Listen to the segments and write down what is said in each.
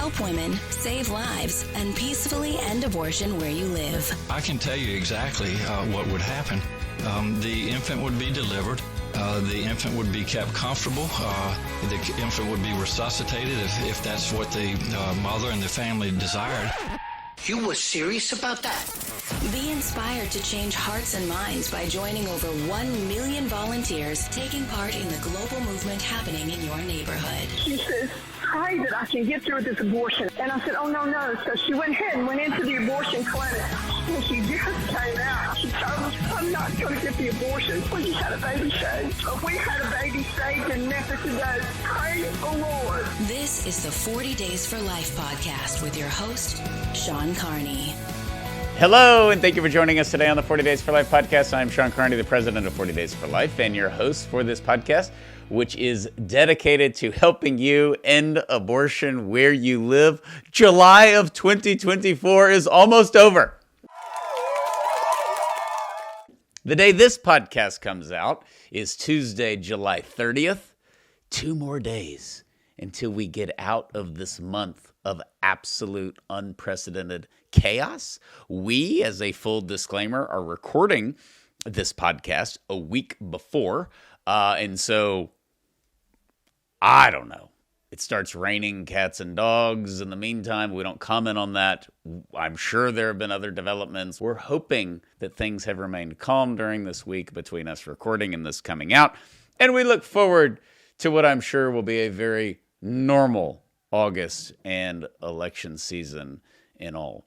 help women, save lives, and peacefully end abortion where you live. I can tell you exactly what would happen. The infant would be delivered. The infant would be kept comfortable. The infant would be resuscitated if that's what the mother and the family desired. You were serious about that? Be inspired to change hearts and minds by joining over 1 million volunteers taking part in the global movement happening in your neighborhood. She says, pray that I can get through this abortion. And I said, oh, no. So she went ahead and went into the abortion clinic. And she just came out. She told us, I'm not going to get the abortion. We just had a baby saved. We had a baby saved in Memphis today. Praise the Lord. This is the 40 Days for Life podcast with your host, Sean Carney. Hello, and thank you for joining us today on the 40 Days for Life podcast. I'm Sean Carney, the president of 40 Days for Life, and your host for this podcast, which is dedicated to helping you end abortion where you live. July of 2024 is almost over. The day this podcast comes out is Tuesday, July 30th. 2 more days until we get out of this month of absolute unprecedented chaos. We, as a full disclaimer, are recording this podcast a week before. And so, I don't know. It starts raining cats and dogs. In the meantime, we don't comment on that. I'm sure there have been other developments. We're hoping that things have remained calm during this week between us recording and this coming out. And we look forward to what I'm sure will be a very normal August and election season in all.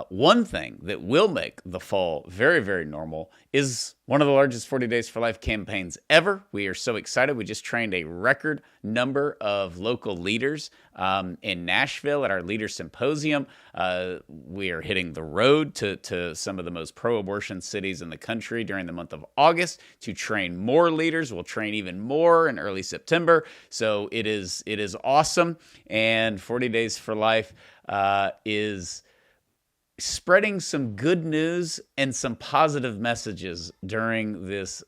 One thing that will make the fall very, very normal is one of the largest 40 Days for Life campaigns ever. We are so excited. We just trained a record number of local leaders in Nashville at our leader symposium. We are hitting the road to some of the most pro-abortion cities in the country during the month of August to train more leaders. We'll train even more in early September. So it is awesome. And 40 Days for Life is spreading some good news and some positive messages during this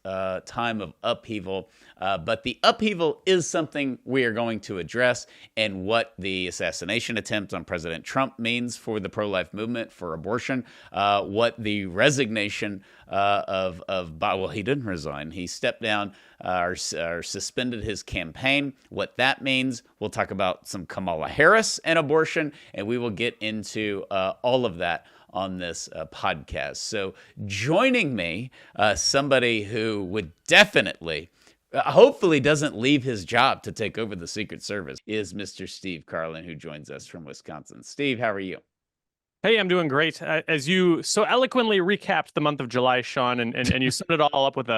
time of upheaval. But the upheaval is something we are going to address, and what the assassination attempt on President Trump means for the pro-life movement, for abortion, what the resignation well, he didn't resign. He stepped down or suspended his campaign, what that means. We'll talk about some Kamala Harris and abortion, and we will get into all of that on this podcast. So joining me, somebody who would definitely, hopefully doesn't leave his job to take over the Secret Service, is Mr. Steve Carlin, who joins us from Wisconsin. Steve, how are you? Hey, I'm doing great. As you so eloquently recapped the month of July, Sean, and you summed it all up with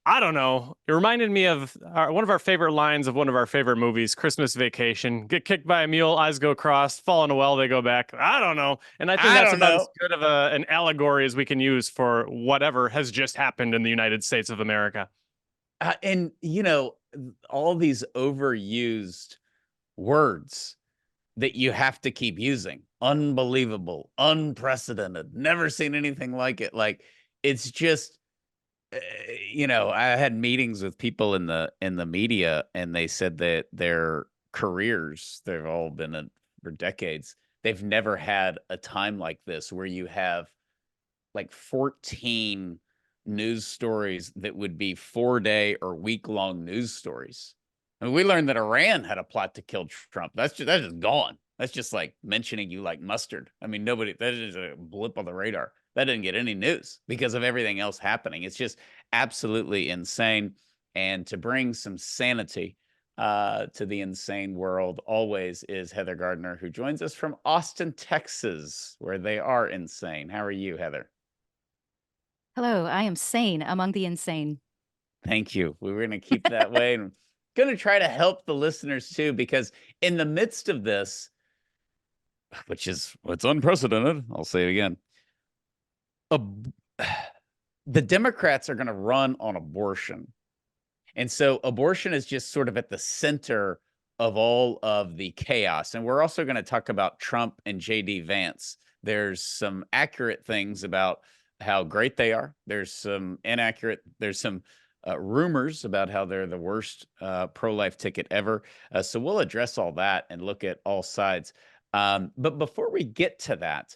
I don't know. It reminded me of one of our favorite lines of one of our favorite movies, Christmas Vacation. Get kicked by a mule, eyes go crossed, fall in a well, they go back. I don't know. And I think that's about as good of an allegory as we can use for whatever has just happened in the United States of America. And, you know, all these overused words that you have to keep using. Unbelievable, unprecedented, never seen anything like it. Like, it's just, you know, I had meetings with people in the media, and they said that their careers, they've all been in for decades, they've never had a time like this where you have like 14 news stories that would be 4-day or week-long news stories. I mean, we learned that Iran had a plot to kill Trump. That's just gone. That's just like mentioning you like mustard. I mean, that is a blip on the radar. That didn't get any news because of everything else happening. It's just absolutely insane. And to bring some sanity to the insane world always is Heather Gardner, who joins us from Austin, Texas, where they are insane. How are you, Heather? Hello, I am sane among the insane. Thank you. We were going to keep that way, and going to try to help the listeners too, because in the midst of this, which is what's unprecedented, I'll say it again, the Democrats are going to run on abortion. And so abortion is just sort of at the center of all of the chaos. And we're also going to talk about Trump and JD Vance. There's some accurate things about how great they are. There's some inaccurate, there's some rumors about how they're the worst pro-life ticket ever. So we'll address all that and look at all sides. But before we get to that,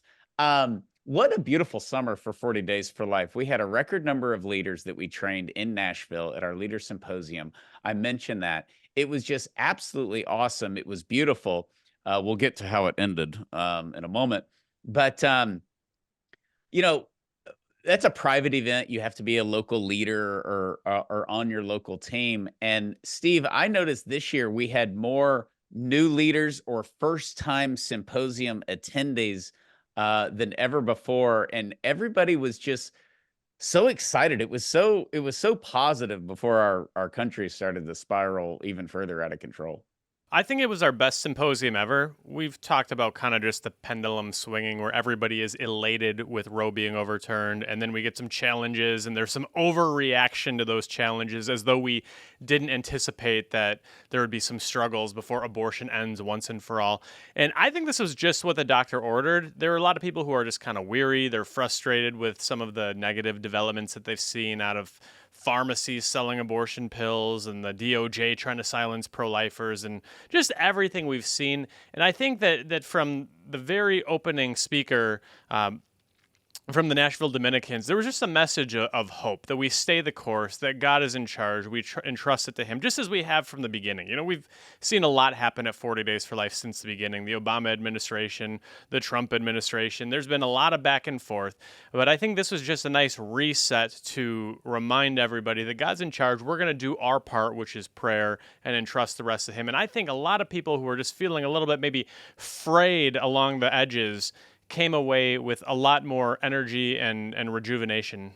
what a beautiful summer for 40 Days for Life. We had a record number of leaders that we trained in Nashville at our leader symposium. I mentioned that. It was just absolutely awesome. It was beautiful. We'll get to how it ended in a moment. But, you know, that's a private event. You have to be a local leader or on your local team. And Steve, I noticed this year we had more new leaders or first-time symposium attendees than ever before, and everybody was just so excited. It was so positive before our country started to spiral even further out of control. I think it was our best symposium ever. We've talked about kind of just the pendulum swinging where everybody is elated with Roe being overturned, and then we get some challenges, and there's some overreaction to those challenges as though we didn't anticipate that there would be some struggles before abortion ends once and for all. And I think this was just what the doctor ordered. There are a lot of people who are just kind of weary. They're frustrated with some of the negative developments that they've seen out of pharmacies selling abortion pills and the DOJ trying to silence pro-lifers and just everything we've seen. And I think that from the very opening speaker, from the Nashville Dominicans, there was just a message of hope, that we stay the course, that God is in charge, we entrust it to him, just as we have from the beginning. You know, we've seen a lot happen at 40 Days for Life since the beginning, the Obama administration, the Trump administration. There's been a lot of back and forth, but I think this was just a nice reset to remind everybody that God's in charge. We're going to do our part, which is prayer, and entrust the rest to him. And I think a lot of people who are just feeling a little bit maybe frayed along the edges came away with a lot more energy and rejuvenation.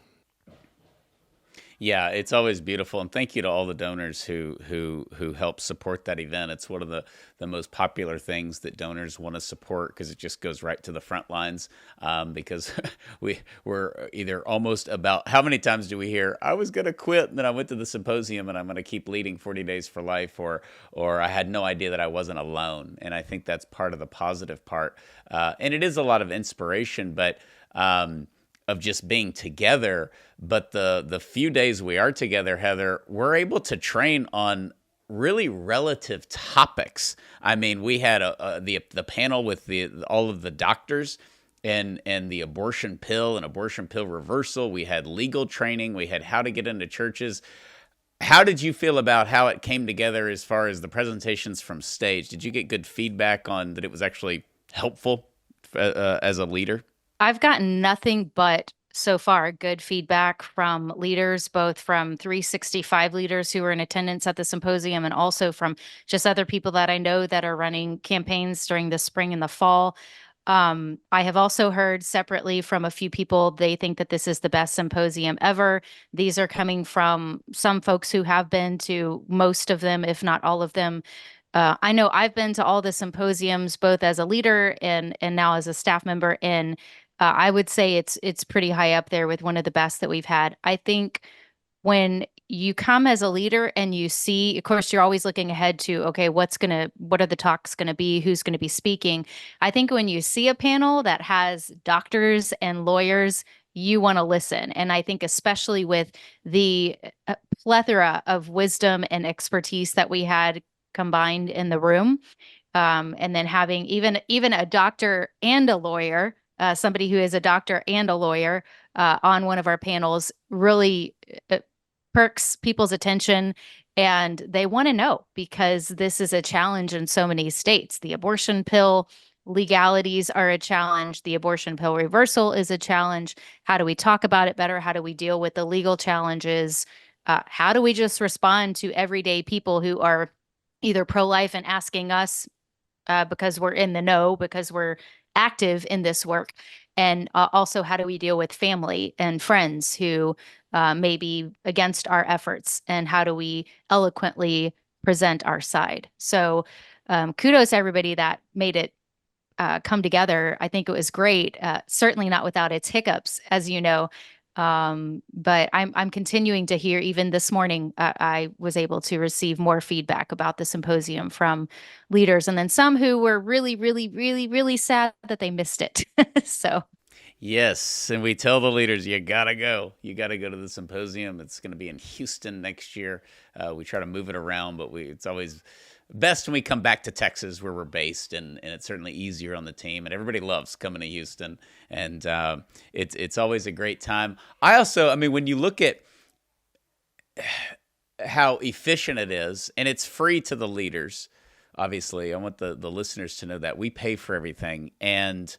Yeah, it's always beautiful, and thank you to all the donors who help support that event. It's one of the most popular things that donors want to support because it just goes right to the front lines. Because we're either almost about, how many times do we hear, I was going to quit and then I went to the symposium and I'm going to keep leading 40 Days for Life, or I had no idea that I wasn't alone. And I think that's part of the positive part, and it is a lot of inspiration, but of just being together. But the few days we are together, Heather, we're able to train on really relative topics. I mean, we had the panel with all of the doctors and the abortion pill and abortion pill reversal. We had legal training. We had how to get into churches. How did you feel about how it came together as far as the presentations from stage? Did you get good feedback on that it was actually helpful as a leader? I've gotten nothing but so far good feedback from leaders, both from 365 leaders who were in attendance at the symposium and also from just other people that I know that are running campaigns during the spring and the fall. I have also heard separately from a few people, they think that this is the best symposium ever. These are coming from some folks who have been to most of them, if not all of them. I know I've been to all the symposiums, both as a leader and now as a staff member, and I would say it's pretty high up there with one of the best that we've had. I think when you come as a leader and you see, of course, you're always looking ahead to, okay, what are the talks going to be? Who's going to be speaking? I think when you see a panel that has doctors and lawyers, you want to listen. And I think especially with the plethora of wisdom and expertise that we had combined in the room, and then having even a doctor and a lawyer, somebody who is a doctor and a lawyer on one of our panels really perks people's attention, and they want to know because this is a challenge in so many states. The abortion pill legalities are a challenge. The abortion pill reversal is a challenge. How do we talk about it better? How do we deal with the legal challenges? How do we just respond to everyday people who are either pro-life and asking us because we're in the know, because we're active in this work, and also how do we deal with family and friends who may be against our efforts, and how do we eloquently present our side? So kudos to everybody that made it come together. I think it was great, certainly not without its hiccups, as you know. But I'm continuing to hear, even this morning, I was able to receive more feedback about the symposium from leaders, and then some who were really, really, really, really sad that they missed it. So. Yes, and we tell the leaders, you gotta go. You gotta go to the symposium. It's going to be in Houston next year. We try to move it around, but it's always best when we come back to Texas, where we're based, and it's certainly easier on the team. And everybody loves coming to Houston, and it's always a great time. I mean, when you look at how efficient it is, and it's free to the leaders. Obviously, I want the listeners to know that we pay for everything, and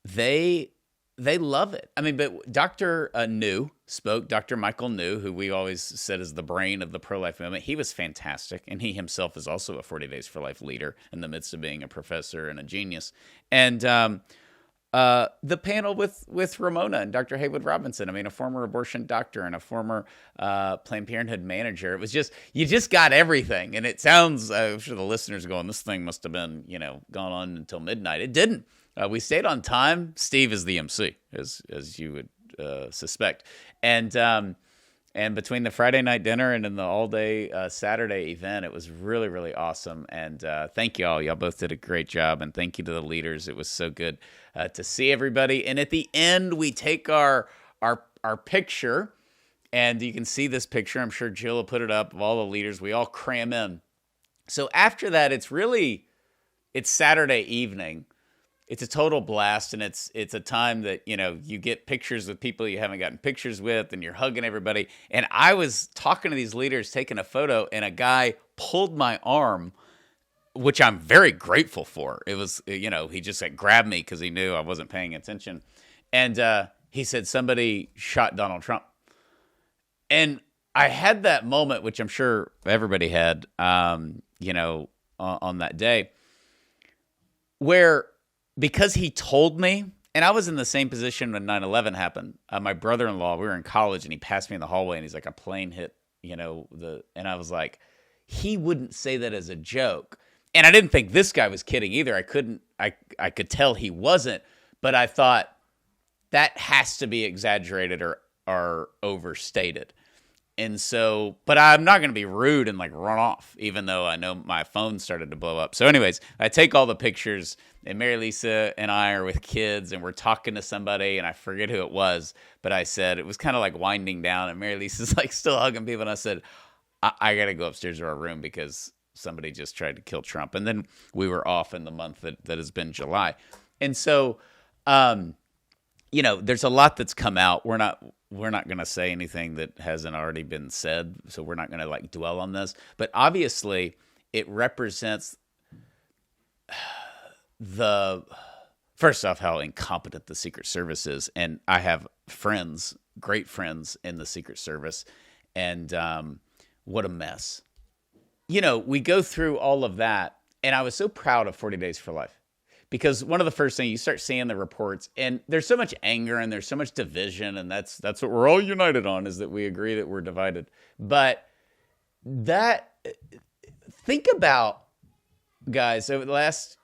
they love it. I mean, but Dr. New spoke, Dr. Michael New, who we always said is the brain of the pro-life movement. He was fantastic, and he himself is also a 40 Days for Life leader in the midst of being a professor and a genius. And the panel with Ramona and Dr. Haywood Robinson, I mean, a former abortion doctor and a former Planned Parenthood manager. It was just, you just got everything. And it sounds, I'm sure the listeners are going, this thing must have been, gone on until midnight. It didn't. We stayed on time. Steve is the MC, as you would suspect. And between the Friday night dinner and then the all-day Saturday event, it was really, really awesome. And thank you all. Y'all both did a great job. And thank you to the leaders. It was so good to see everybody. And at the end, we take our picture. And you can see this picture. I'm sure Jill will put it up of all the leaders. We all cram in. So after that, it's Saturday evening. It's a total blast, and it's a time that, you get pictures with people you haven't gotten pictures with, and you're hugging everybody. And I was talking to these leaders, taking a photo, and a guy pulled my arm, which I'm very grateful for. It was, he just grabbed me because he knew I wasn't paying attention. And he said, somebody shot Donald Trump. And I had that moment, which I'm sure everybody had, on that day, where, because he told me, and I was in the same position when 9/11 happened. My brother-in-law, we were in college, and he passed me in the hallway, and he's like, a plane hit, and I was like, he wouldn't say that as a joke. And I didn't think this guy was kidding either. I could tell he wasn't, but I thought that has to be exaggerated or overstated. And so, but I'm not going to be rude and run off, even though I know my phone started to blow up. So anyways, I take all the pictures, and Mary Lisa and I are with kids, and we're talking to somebody, and I forget who it was, but I said, it was kind of winding down, and Mary Lisa's still hugging people, and I said, I got to go upstairs to our room because somebody just tried to kill Trump. And then we were off in the month that has been July. And so, there's a lot that's come out. We're not going to say anything that hasn't already been said, so we're not going to dwell on this. But obviously, it represents first off, how incompetent the Secret Service is. And I have friends, great friends in the Secret Service, and what a mess. We go through all of that, and I was so proud of 40 Days for Life. Because one of the first things, you start seeing the reports, and there's so much anger and there's so much division, and that's what we're all united on, is that we agree that we're divided. But think about, guys, over the last,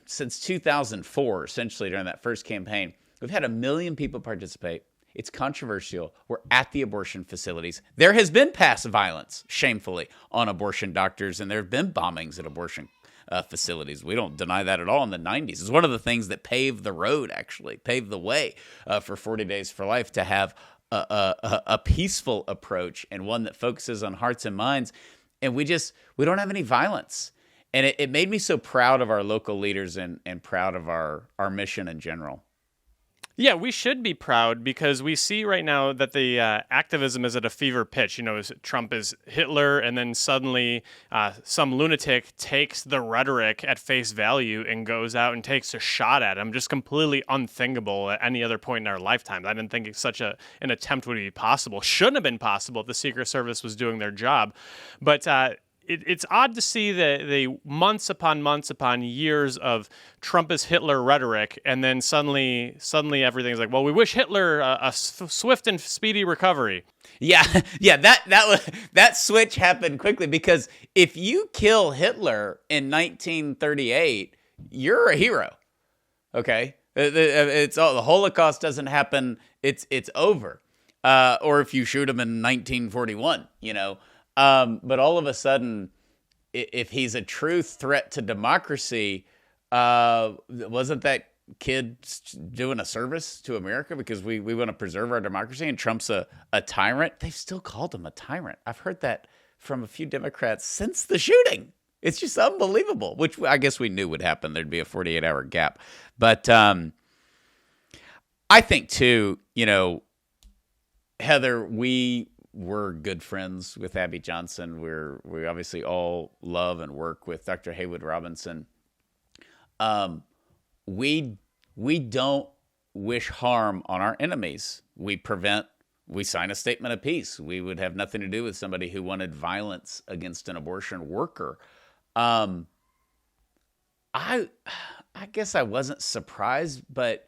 since 2004, essentially during that first campaign, we've had 1 million people participate. It's controversial. We're at the abortion facilities. There has been past violence, shamefully, on abortion doctors, and there have been bombings at abortion facilities. We don't deny that at all. In the 90s, it's one of the things that paved the road, actually paved the way for 40 Days for Life to have a peaceful approach, and one that focuses on hearts and minds. And we don't have any violence. And it made me so proud of our local leaders and proud of our mission in general. Yeah, we should be proud, because we see right now that the activism is at a fever pitch. Trump is Hitler, and then suddenly some lunatic takes the rhetoric at face value and goes out and takes a shot at him. Just completely unthinkable at any other point in our lifetime. I didn't think such an attempt would be possible. Shouldn't have been possible if the Secret Service was doing their job. But it's odd to see the months upon years of Trump is Hitler rhetoric, and then suddenly everything's well, we wish Hitler a swift and speedy recovery. Yeah, that switch happened quickly, because if you kill Hitler in 1938, you're a hero. Okay, it's all, the Holocaust doesn't happen. It's over. Or if you shoot him in 1941, But all of a sudden, if he's a true threat to democracy, wasn't that kid doing a service to America because we want to preserve our democracy, and Trump's a tyrant. They've still called him a tyrant. I've heard that from a few Democrats since the shooting. It's just unbelievable, which I guess we knew would happen. There'd be a 48-hour gap. But I think, too, Heather, we were good friends with Abby Johnson. We obviously all love and work with Dr. Haywood Robinson. We don't wish harm on our enemies. We sign a statement of peace. We would have nothing to do with somebody who wanted violence against an abortion worker. I guess I wasn't surprised, but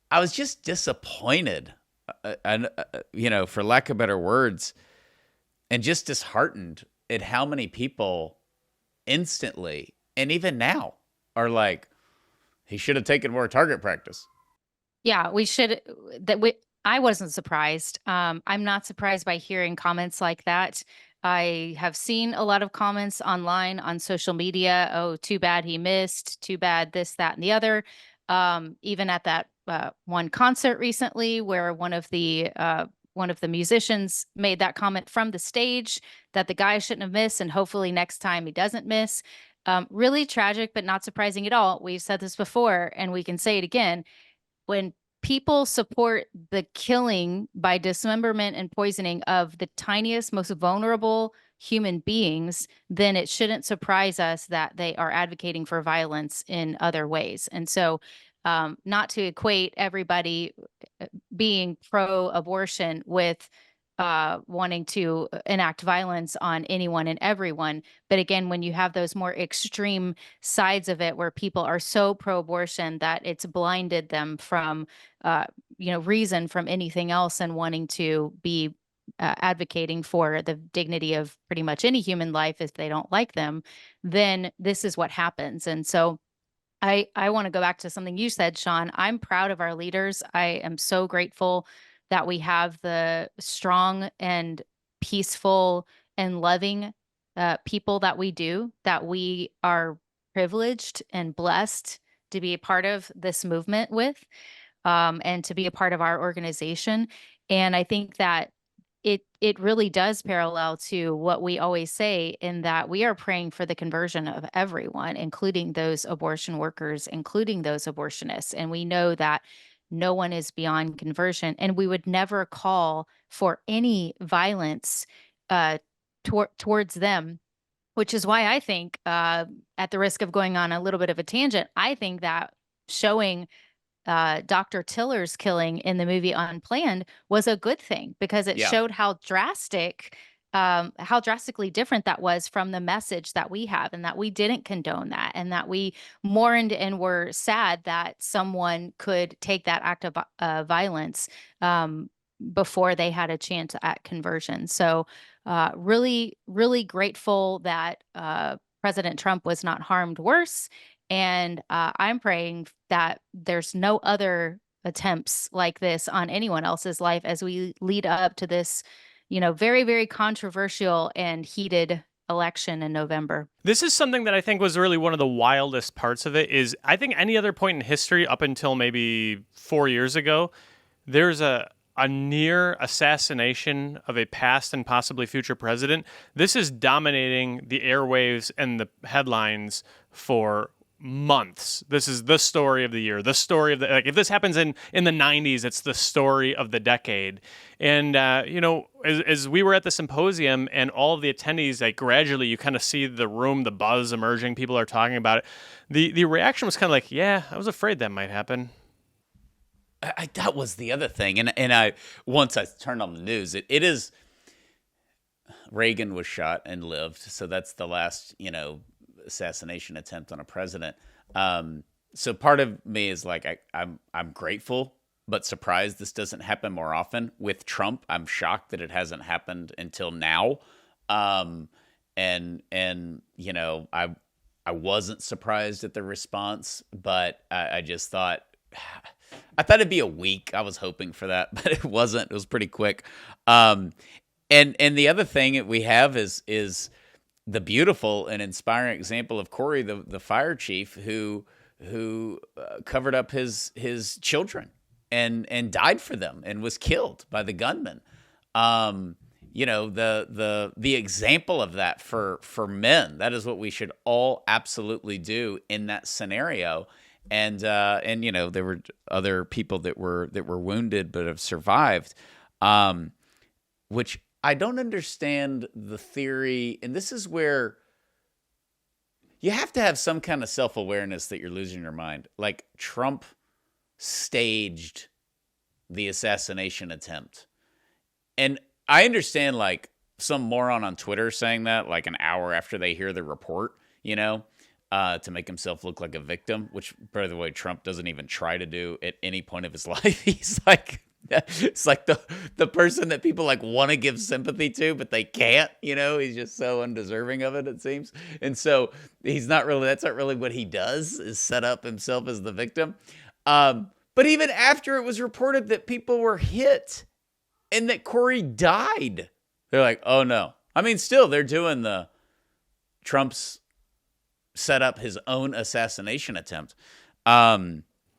I was just disappointed, for lack of better words, and just disheartened at how many people instantly, and even now, are like, he should have taken more target practice. Yeah, we should. I wasn't surprised. I'm not surprised by hearing comments like that. I have seen a lot of comments online on social media. Oh, too bad he missed. Too bad this, that, and the other. Even at that one concert recently, where one of the musicians made that comment from the stage that the guy shouldn't have missed, and hopefully next time he doesn't miss. Really tragic, but not surprising at all. We've said this before, and we can say it again. When people support the killing by dismemberment and poisoning of the tiniest, most vulnerable human beings, then it shouldn't surprise us that they are advocating for violence in other ways. And so, not to equate everybody being pro-abortion with wanting to enact violence on anyone and everyone. But again, when you have those more extreme sides of it, where people are so pro-abortion that it's blinded them from, reason from anything else, and wanting to be advocating for the dignity of pretty much any human life if they don't like them, then this is what happens. And so I want to go back to something you said, Sean. I'm proud of our leaders. I am so grateful that we have the strong and peaceful and loving people that we do, that we are privileged and blessed to be a part of this movement with, and to be a part of our organization. And I think that it really does parallel to what we always say, in that we are praying for the conversion of everyone, including those abortion workers, including those abortionists. And we know that no one is beyond conversion, and we would never call for any violence towards them, which is why I think, at the risk of going on a little bit of a tangent, I think that showing Dr. Tiller's killing in the movie Unplanned was a good thing, because it showed how drastically different that was from the message that we have, and that we didn't condone that, and that we mourned and were sad that someone could take that act of violence before they had a chance at conversion. So really, really grateful that President Trump was not harmed worse. And I'm praying that there's no other attempts like this on anyone else's life as we lead up to this, very, very controversial and heated election in November. This is something that I think was really one of the wildest parts of it. Is I think any other point in history up until maybe 4 years ago, there's a near assassination of a past and possibly future president. This is dominating the airwaves and the headlines for months. This is the story of the year, the story of if this happens in the 90s, it's the story of the decade. And as we were at the symposium and all of the attendees, gradually you kind of see the room, the buzz emerging, people are talking about it. The reaction was kind of like, yeah, I was afraid that might happen. That was the other thing. And I once I turned on the news, it is Reagan was shot and lived, so that's the last, assassination attempt on a president. So part of me is like, I'm grateful, but surprised this doesn't happen more often. With Trump, I'm shocked that it hasn't happened until now. And I wasn't surprised at the response, but I just thought, I thought it'd be a week. I was hoping for that, but it wasn't. It was pretty quick. And the other thing that we have is the beautiful and inspiring example of Corey, the fire chief, who covered up his children and died for them and was killed by the gunman. You know, the example of that for men, that is what we should all absolutely do in that scenario. And you know, there were other people that were wounded but have survived, which I don't understand the theory. And this is where you have to have some kind of self-awareness that you're losing your mind. Like, Trump staged the assassination attempt. And I understand, like, some moron on Twitter saying that like an hour after they hear the report, you know, to make himself look like a victim, which, by the way, Trump doesn't even try to do at any point of his life. He's like, it's like the person that people like want to give sympathy to, but they can't, you know, he's just so undeserving of it, it seems. And so that's not really what he does, is set up himself as the victim. But even after it was reported that people were hit and that Corey died, they're like, oh no. I mean, still, they're doing Trump's set up his own assassination attempt.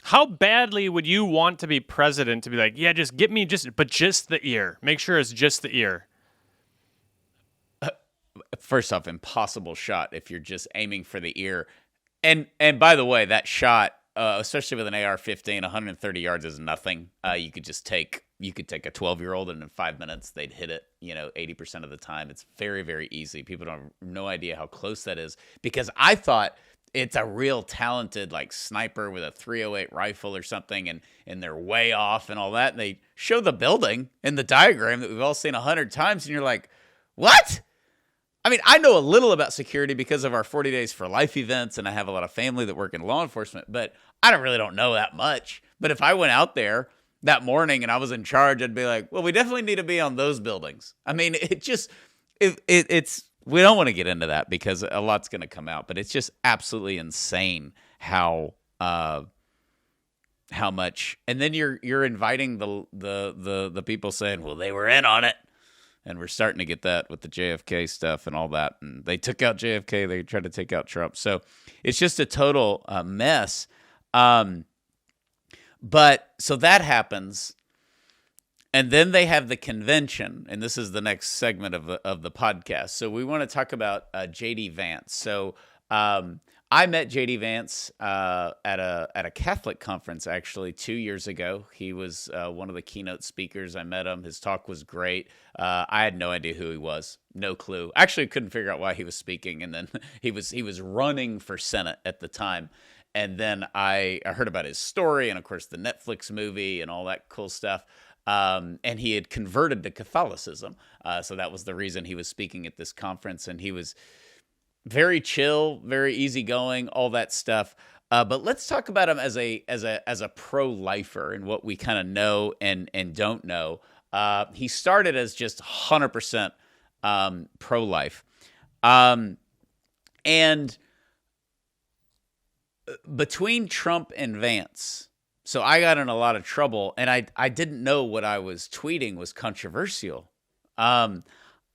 How badly would you want to be president to be like, yeah, just get me just the ear. Make sure it's just the ear. First off, impossible shot if you're just aiming for the ear. And by the way, that shot, especially with an AR-15, 130 yards is nothing. You could take a 12-year-old and in 5 minutes they'd hit it, you know, 80% of the time. It's very, very easy. People don't have no idea how close that is, because I thought it's a real talented like sniper with a 308 rifle or something, and they're way off and all that. And they show the building in the diagram that we've all seen 100 times, and you're like, what? I mean, I know a little about security because of our 40 Days for Life events, and I have a lot of family that work in law enforcement, but I don't know that much. But if I went out there that morning and I was in charge, I'd be like, well, we definitely need to be on those buildings. I mean, it's we don't want to get into that because a lot's going to come out, but it's just absolutely insane how much. And then you're inviting the people saying, well, they were in on it. And we're starting to get that with the JFK stuff and all that. And they took out JFK. They tried to take out Trump. So it's just a total mess. But so that happens. And then they have the convention. And this is the next segment of the podcast. So we want to talk about JD Vance. So I met JD Vance at a Catholic conference actually 2 years ago. He was one of the keynote speakers. I met him. His talk was great. I had no idea who he was, no clue. Actually, couldn't figure out why he was speaking. And then he was running for Senate at the time. And then I heard about his story and, of course, the Netflix movie and all that cool stuff. And he had converted to Catholicism. So that was the reason he was speaking at this conference. And he was very chill, very easygoing, all that stuff. But let's talk about him as a pro-lifer and what we kind of know and don't know. He started as just 100% pro-life. And between Trump and Vance, so I got in a lot of trouble, and I didn't know what I was tweeting was controversial. I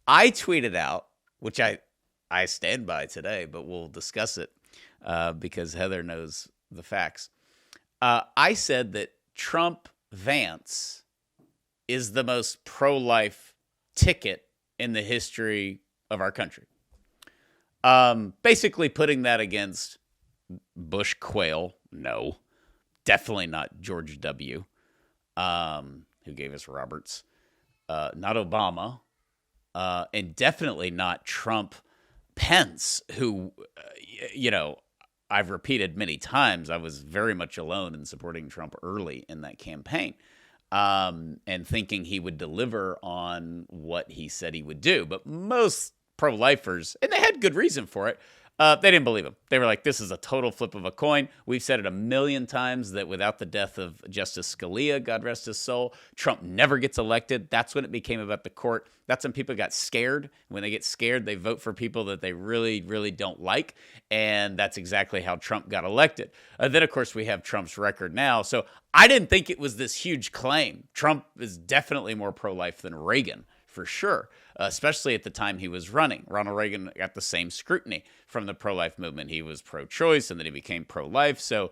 tweeted out, which I stand by today, but we'll discuss it because Heather knows the facts. I said that Trump Vance is the most pro-life ticket in the history of our country. Basically putting that against Bush Quayle, no. Definitely not George W., who gave us Roberts. Not Obama. And definitely not Trump Pence, who, you know, I've repeated many times, I was very much alone in supporting Trump early in that campaign, and thinking he would deliver on what he said he would do. But most pro-lifers, and they had good reason for it, they didn't believe him. They were like, this is a total flip of a coin. We've said it a million times that without the death of Justice Scalia, God rest his soul, Trump never gets elected. That's when it became about the court. That's when people got scared. When they get scared, they vote for people that they really, really don't like. And that's exactly how Trump got elected. Then, of course, we have Trump's record now. So I didn't think it was this huge claim. Trump is definitely more pro-life than Reagan, for sure, especially at the time he was running. Ronald Reagan got the same scrutiny from the pro-life movement. He was pro-choice, and then he became pro-life. So,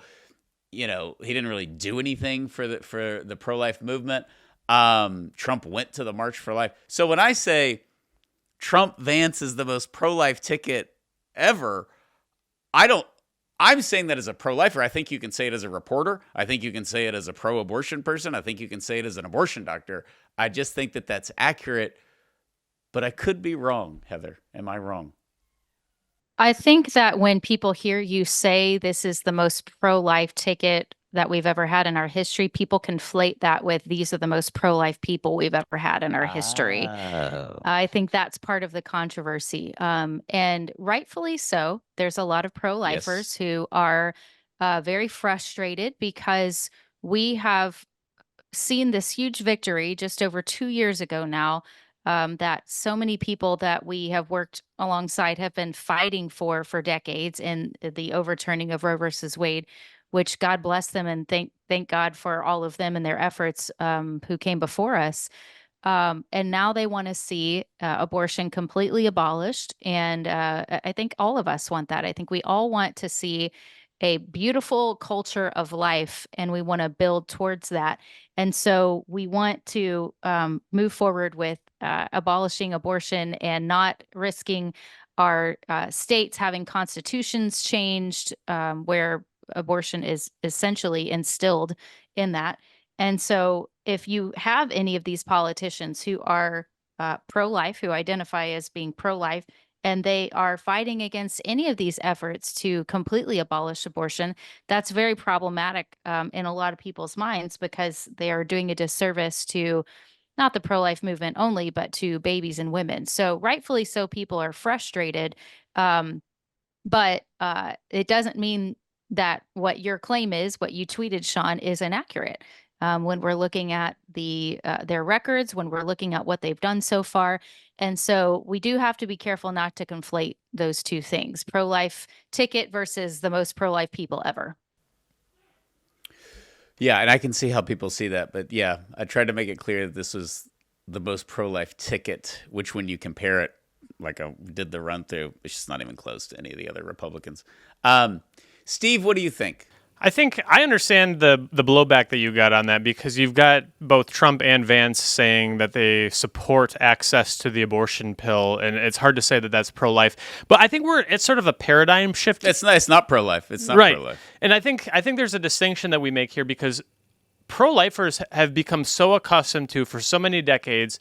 he didn't really do anything for the pro-life movement. Trump went to the March for Life. So when I say Trump Vance is the most pro-life ticket ever, I'm saying that as a pro-lifer. I think you can say it as a reporter. I think you can say it as a pro-abortion person. I think you can say it as an abortion doctor. I just think that that's accurate, but I could be wrong, Heather. Am I wrong? I think that when people hear you say this is the most pro-life ticket that we've ever had in our history, people conflate that with these are the most pro-life people we've ever had in our history. Oh. I think that's part of the controversy. And rightfully so. There's a lot of pro-lifers who are very frustrated because we have seen this huge victory just over 2 years ago now, that so many people that we have worked alongside have been fighting for decades in the overturning of Roe versus Wade, which God bless them and thank God for all of them and their efforts, who came before us. And now they want to see abortion completely abolished. And I think all of us want that. I think we all want to see a beautiful culture of life, and we want to build towards that. And so we want to move forward with abolishing abortion and not risking our states having constitutions changed, where abortion is essentially instilled in that. And so if you have any of these politicians who are pro-life, who identify as being pro-life, and they are fighting against any of these efforts to completely abolish abortion, that's very problematic in a lot of people's minds, because they are doing a disservice to not the pro-life movement only, but to babies and women. So rightfully so, people are frustrated. But it doesn't mean that what your claim is, what you tweeted, Sean, is inaccurate. When we're looking at their records, when we're looking at what they've done so far. And so we do have to be careful not to conflate those two things, pro-life ticket versus the most pro-life people ever. Yeah, and I can see how people see that. But yeah, I tried to make it clear that this was the most pro-life ticket, which when you compare it, like I did the run through, it's just not even close to any of the other Republicans. Steve, what do you think? I think I understand the blowback that you got on that, because you've got both Trump and Vance saying that they support access to the abortion pill, and it's hard to say that that's pro-life. But I think it's sort of a paradigm shift. It's not pro-life. It's not right. Pro-life. And I think there's a distinction that we make here, because pro-lifers have become so accustomed to, for so many decades,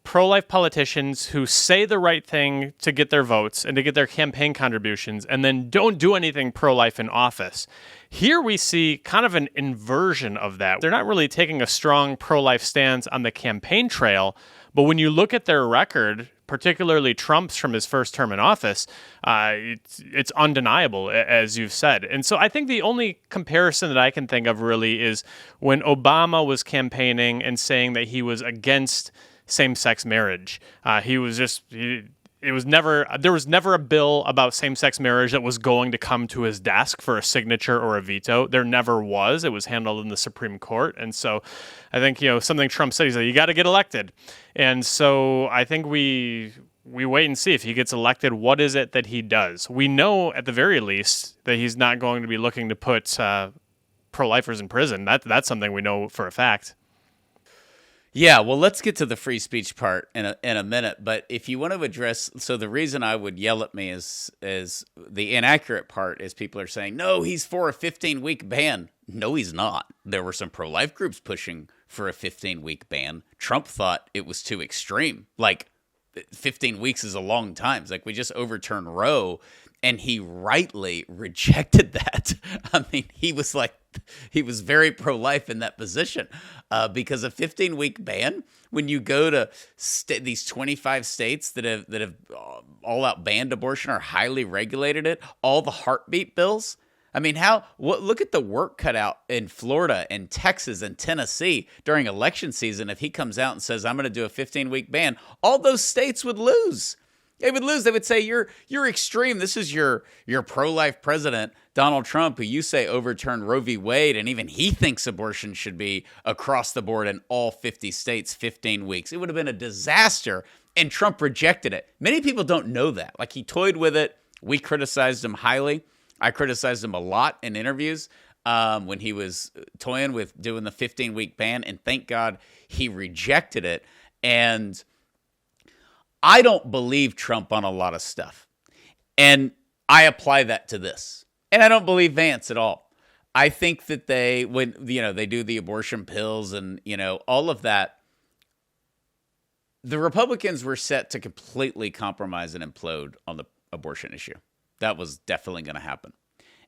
pro-life politicians who say the right thing to get their votes and to get their campaign contributions, and then don't do anything pro-life in office. Here we see kind of an inversion of that. They're not really taking a strong pro-life stance on the campaign trail, but when you look at their record, particularly Trump's from his first term in office, it's undeniable, as you've said. And so I think the only comparison that I can think of really is when Obama was campaigning and saying that he was against same-sex marriage. There was never a bill about same-sex marriage that was going to come to his desk for a signature or a veto. There never was. It was handled in the Supreme Court. And so I think, something Trump said, he said, you got to get elected. And so I think we wait and see if he gets elected. What is it that he does? We know at the very least that he's not going to be looking to put pro-lifers in prison. That's something we know for a fact. Yeah, well, let's get to the free speech part in a minute. But if you want to address, so the reason I would yell at me is the inaccurate part is people are saying, no, he's for a 15-week ban. No, he's not. There were some pro-life groups pushing for a 15-week ban. Trump thought it was too extreme. Like 15 weeks is a long time. It's like we just overturned Roe, and he rightly rejected that. I mean, he was very pro-life in that position because a 15-week ban, when you go to these 25 states that have all-out banned abortion or highly regulated it, all the heartbeat bills. I mean, look at the work cut out in Florida and Texas and Tennessee during election season. If he comes out and says, I'm going to do a 15-week ban, all those states would lose. They would lose. They would say, you're extreme. This is your pro-life president, Donald Trump, who you say overturned Roe v. Wade, and even he thinks abortion should be across the board in all 50 states, 15 weeks. It would have been a disaster, and Trump rejected it. Many people don't know that. Like, he toyed with it. We criticized him highly. I criticized him a lot in interviews when he was toying with doing the 15-week ban, and thank God he rejected it. And I don't believe Trump on a lot of stuff. And I apply that to this. And I don't believe Vance at all. I think that they do the abortion pills and, all of that, the Republicans were set to completely compromise and implode on the abortion issue. That was definitely going to happen.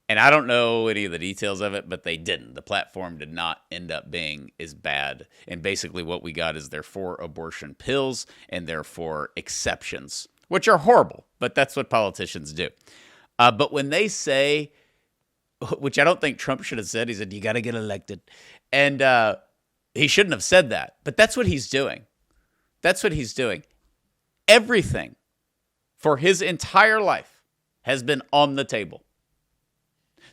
And I don't know any of the details of it, but they didn't. The platform did not end up being as bad. And basically what we got is their 4 abortion pills and their 4 exceptions, which are horrible, but that's what politicians do. But when they say, which I don't think Trump should have said, he said, you got to get elected. And he shouldn't have said that, but that's what he's doing. That's what he's doing. Everything for his entire life has been on the table.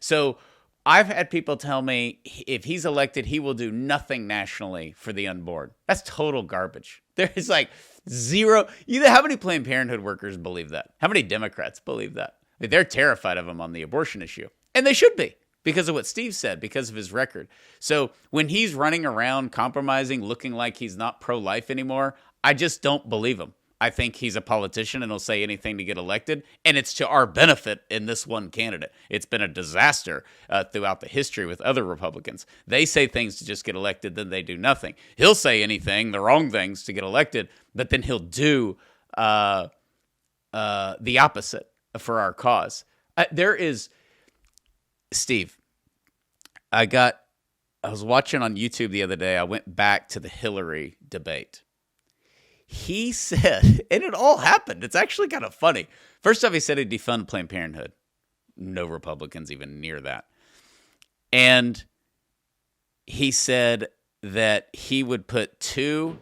So I've had people tell me if he's elected, he will do nothing nationally for the unborn. That's total garbage. There is like zero. How many Planned Parenthood workers believe that? How many Democrats believe that? I mean, they're terrified of him on the abortion issue. And they should be, because of what Steve said, because of his record. So when he's running around compromising, looking like he's not pro-life anymore, I just don't believe him. I think he's a politician and he'll say anything to get elected, and it's to our benefit in this one candidate. It's been a disaster throughout the history with other Republicans. They say things to just get elected, then they do nothing. He'll say anything, the wrong things, to get elected, but then he'll do the opposite for our cause. Steve, I was watching on YouTube the other day. I went back to the Hillary debate. He said, and it all happened. It's actually kind of funny. First off, he said he'd defund Planned Parenthood. No Republicans even near that. And he said that he would put 2,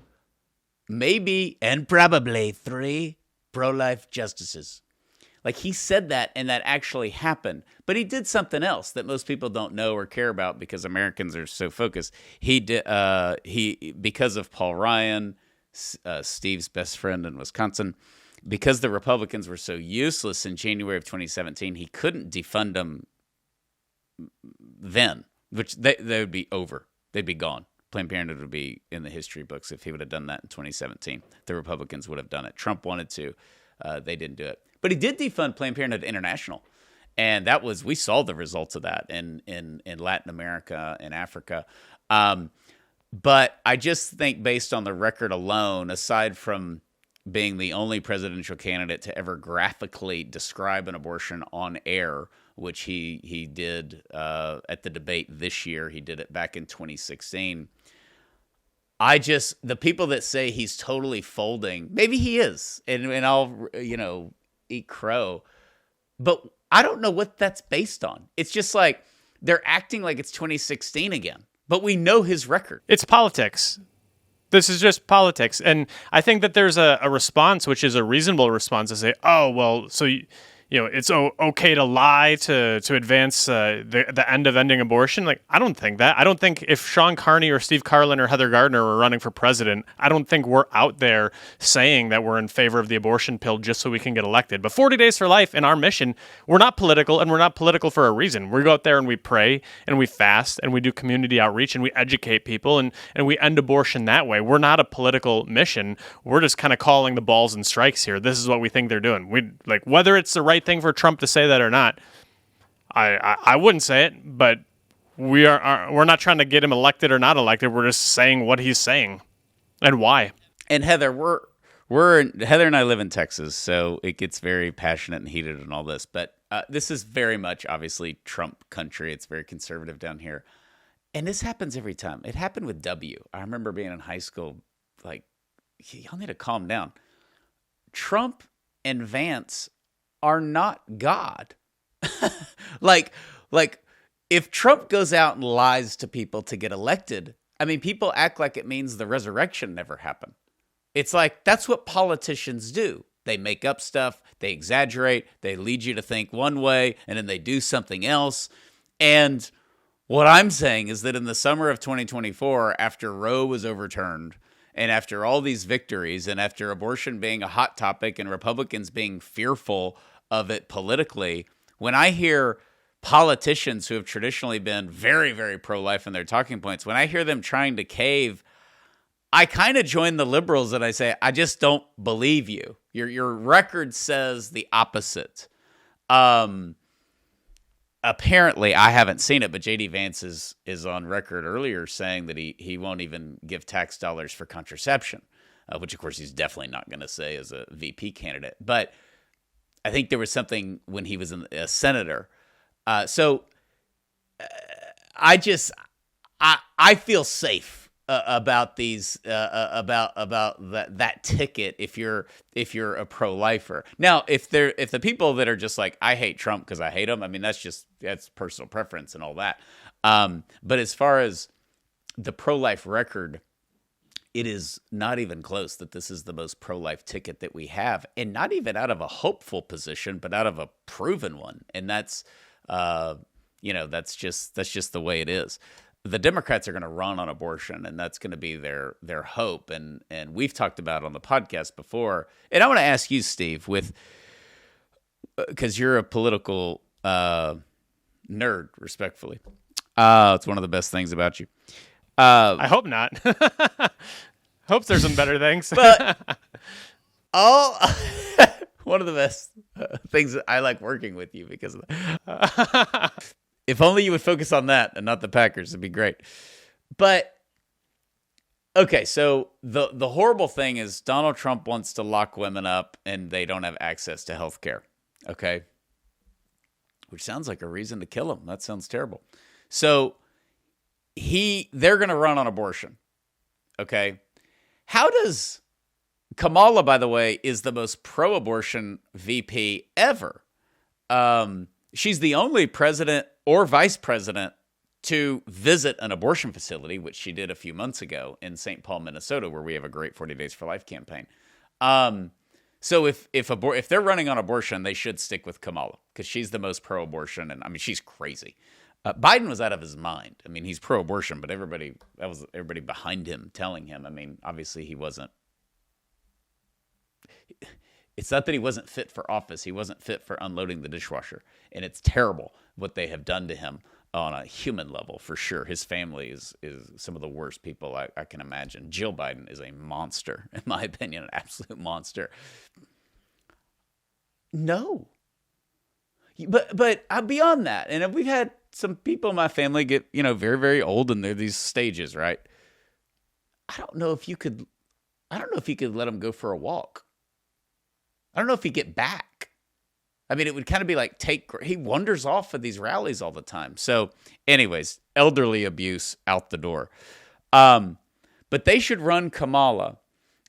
maybe, and probably 3 pro-life justices. Like, he said that, and that actually happened. But he did something else that most people don't know or care about because Americans are so focused. He did, because of Paul Ryan, Steve's best friend in Wisconsin, because the Republicans were so useless in January of 2017, he couldn't defund them then, which they would be over. They'd be gone. Planned Parenthood would be in the history books if he would have done that in 2017. The Republicans would have done it. Trump wanted to. They didn't do it. But he did defund Planned Parenthood International. And we saw the results of that in Latin America and Africa. But I just think based on the record alone, aside from being the only presidential candidate to ever graphically describe an abortion on air, which he did at the debate this year, he did it back in 2016. The people that say he's totally folding, maybe he is, and I'll, eat crow, but I don't know what that's based on. It's just like they're acting like it's 2016 again. But we know his record. It's politics. This is just politics. And I think that there's a response, which is a reasonable response, to say, oh, well, so it's okay to lie to advance the end of ending abortion. Like, I don't think that. I don't think if Sean Carney or Steve Carlin or Heather Gardner were running for president, I don't think we're out there saying that we're in favor of the abortion pill just so we can get elected. But 40 Days for Life and our mission, we're not political, and we're not political for a reason. We go out there and we pray and we fast and we do community outreach and we educate people and we end abortion that way. We're not a political mission. We're just kind of calling the balls and strikes here. This is what we think they're doing. Whether it's the right thing for Trump to say that or not, I wouldn't say it, but we're not trying to get him elected or not elected. We're just saying what he's saying and why. And Heather, Heather and I live in Texas, so it gets very passionate and heated and all this. But this is very much obviously Trump country. It's very conservative down here, and this happens every time. It happened with W. I remember being in high school, like, y'all need to calm down. Trump and Vance are not God. like if Trump goes out and lies to people to get elected, I mean, people act like it means the resurrection never happened. It's like, that's what politicians do. They make up stuff, they exaggerate, they lead you to think one way, and then they do something else. And what I'm saying is that in the summer of 2024, after Roe was overturned, and after all these victories, and after abortion being a hot topic and Republicans being fearful of it politically, when I hear politicians who have traditionally been very, very pro-life in their talking points, when I hear them trying to cave, I kind of join the liberals and I say, I just don't believe you. Your record says the opposite. Apparently, I haven't seen it, but JD Vance is on record earlier saying that he won't even give tax dollars for contraception, which of course he's definitely not going to say as a VP candidate. But I think there was something when he was a senator. I feel safe about these about that ticket if you're a pro-lifer. Now, if the people that are just like, I hate Trump because I hate him, I mean that's personal preference and all that. But as far as the pro-life record, it is not even close that this is the most pro-life ticket that we have, and not even out of a hopeful position, but out of a proven one. And that's that's just the way it is. The Democrats are going to run on abortion, and that's going to be their hope. And we've talked about it on the podcast before. And I want to ask you, Steve, because you're a political nerd, respectfully. It's one of the best things about you. I hope not. Hopes there's some better things. But one of the best things that I like working with you because of that. If only you would focus on that and not the Packers, it'd be great. But, okay, so the horrible thing is Donald Trump wants to lock women up and they don't have access to health care, okay? Which sounds like a reason to kill him. That sounds terrible. So they're going to run on abortion, okay? How does Kamala, by the way, is the most pro-abortion VP ever. She's the only president or vice president to visit an abortion facility, which she did a few months ago in St. Paul, Minnesota, where we have a great 40 Days for Life campaign. So if they're running on abortion, they should stick with Kamala because she's the most pro-abortion, and I mean she's crazy. Biden was out of his mind. I mean, he's pro-abortion, but everybody behind him telling him. I mean, obviously he wasn't. It's not that he wasn't fit for office. He wasn't fit for unloading the dishwasher. And it's terrible what they have done to him on a human level, for sure. His family is some of the worst people I can imagine. Jill Biden is a monster, in my opinion, an absolute monster. No. But beyond that, and we've had some people in my family get, very, very old, and they're these stages, right? I don't know if you could let them go for a walk. I don't know if he'd get back. I mean, it would kind of be like he wanders off of these rallies all the time. So anyways, elderly abuse out the door. But they should run Kamala,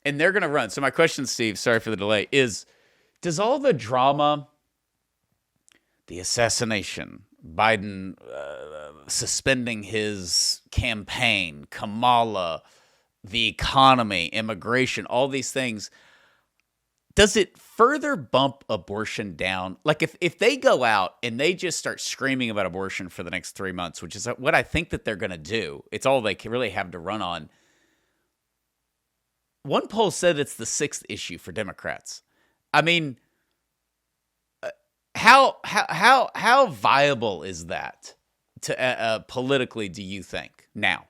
and they're going to run. So my question, Steve, sorry for the delay, is does all the drama, the assassination, Biden suspending his campaign, Kamala, the economy, immigration, all these things, does it further bump abortion down? Like if they go out and they just start screaming about abortion for the next 3 months, which is what I think that they're going to do, it's all they can really have to run on. One poll said it's the 6th issue for Democrats. I mean, how viable is that to politically, do you think, now?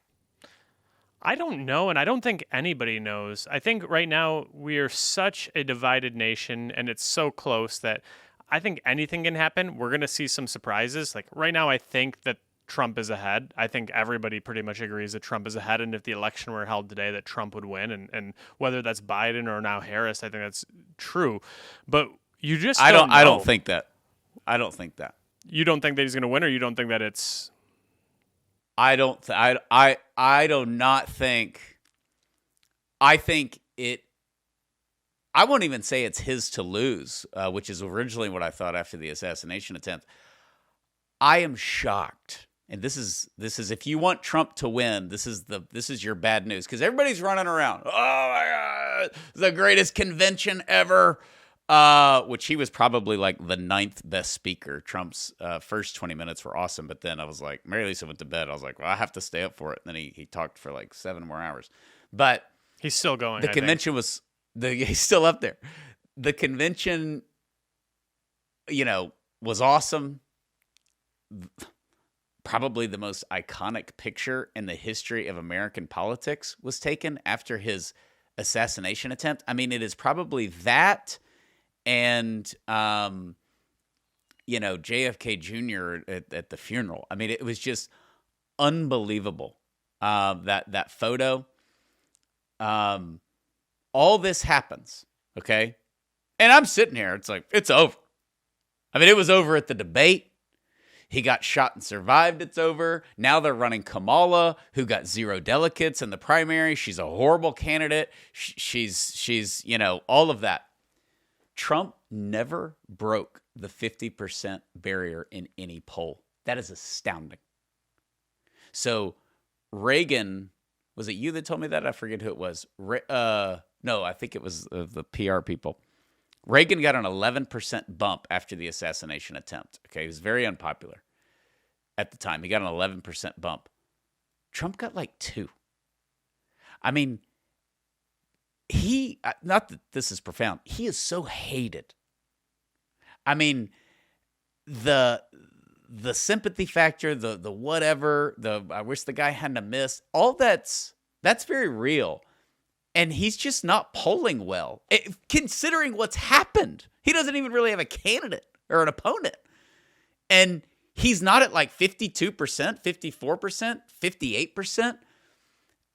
I don't know, and I don't think anybody knows. I think right now we are such a divided nation, and it's so close that I think anything can happen. We're going to see some surprises. Like right now, I think that Trump is ahead. I think everybody pretty much agrees that Trump is ahead, and if the election were held today, that Trump would win. And whether that's Biden or now Harris, I think that's true. But you just don't know. I don't think that. I don't think that. You don't think that he's going to win, or you don't think that it's... I do not think. I think it. I won't even say it's his to lose, which is originally what I thought after the assassination attempt. I am shocked, and this is if you want Trump to win, this is your bad news because everybody's running around. Oh my God, the greatest convention ever. Which he was probably like the 9th best speaker. Trump's first 20 minutes were awesome, but then I was like, Mary Lisa went to bed. I was like, well, I have to stay up for it. And then he talked for like 7 more hours. But he's still going. The convention was he's still up there. The convention, was awesome. Probably the most iconic picture in the history of American politics was taken after his assassination attempt. I mean, it is probably that and, JFK Jr. at the funeral. I mean, it was just unbelievable. That photo. All this happens, okay? And I'm sitting here. It's like, it's over. I mean, it was over at the debate. He got shot and survived. It's over. Now they're running Kamala, who got 0 delegates in the primary. She's a horrible candidate. She's all of that. Trump never broke the 50% barrier in any poll. That is astounding. So Reagan, was it you that told me that? I forget who it was. No, I think it was the PR people. Reagan got an 11% bump after the assassination attempt. Okay, he was very unpopular at the time. He got an 11% bump. Trump got like 2. I mean, not that this is profound, he is so hated. I mean, the sympathy factor, the whatever, I wish the guy hadn't have missed, all that's very real. And he's just not polling well, considering what's happened. He doesn't even really have a candidate or an opponent. And he's not at like 52%, 54%, 58%.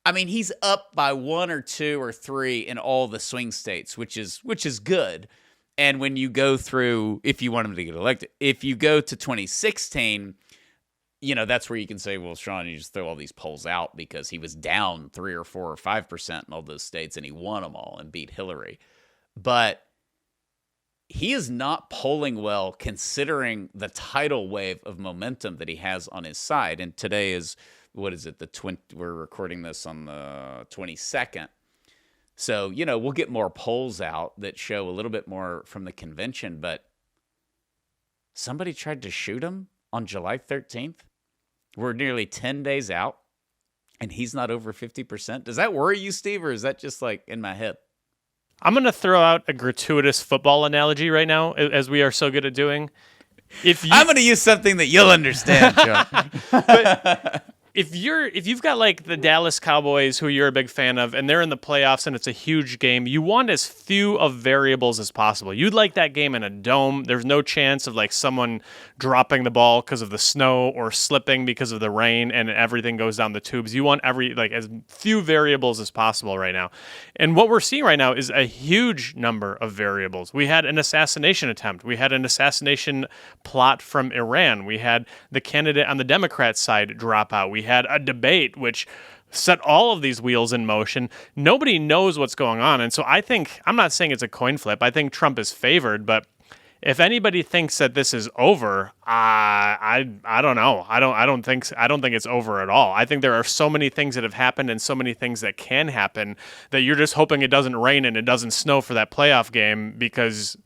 I mean, he's up by 1 or 2 or 3 in all the swing states, which is good. And when you go through, if you want him to get elected, if you go to 2016, that's where you can say, well, Sean, you just throw all these polls out because he was down 3 or 4 or 5% in all those states and he won them all and beat Hillary. But he is not polling well considering the tidal wave of momentum that he has on his side. And today is, what is it? We're recording this on the 22nd. So, we'll get more polls out that show a little bit more from the convention, but somebody tried to shoot him on July 13th. We're nearly 10 days out, and he's not over 50%. Does that worry you, Steve, or is that just like in my head? I'm going to throw out a gratuitous football analogy right now, as we are so good at doing. I'm going to use something that you'll understand, John. But if you've got like the Dallas Cowboys, who you're a big fan of, and they're in the playoffs and it's a huge game, you want as few of variables as possible. You'd like that game in a dome. There's no chance of like someone dropping the ball because of the snow or slipping because of the rain and everything goes down the tubes. You want as few variables as possible right now. And what we're seeing right now is a huge number of variables. We had an assassination attempt. We had an assassination plot from Iran. We had the candidate on the Democrat side drop out. We had a debate which set all of these wheels in motion. Nobody knows what's going on. And so I'm not saying it's a coin flip. I think Trump is favored, but if anybody thinks that this is over, I don't know. I don't think it's over at all. I think there are so many things that have happened and so many things that can happen that you're just hoping it doesn't rain and it doesn't snow for that playoff game because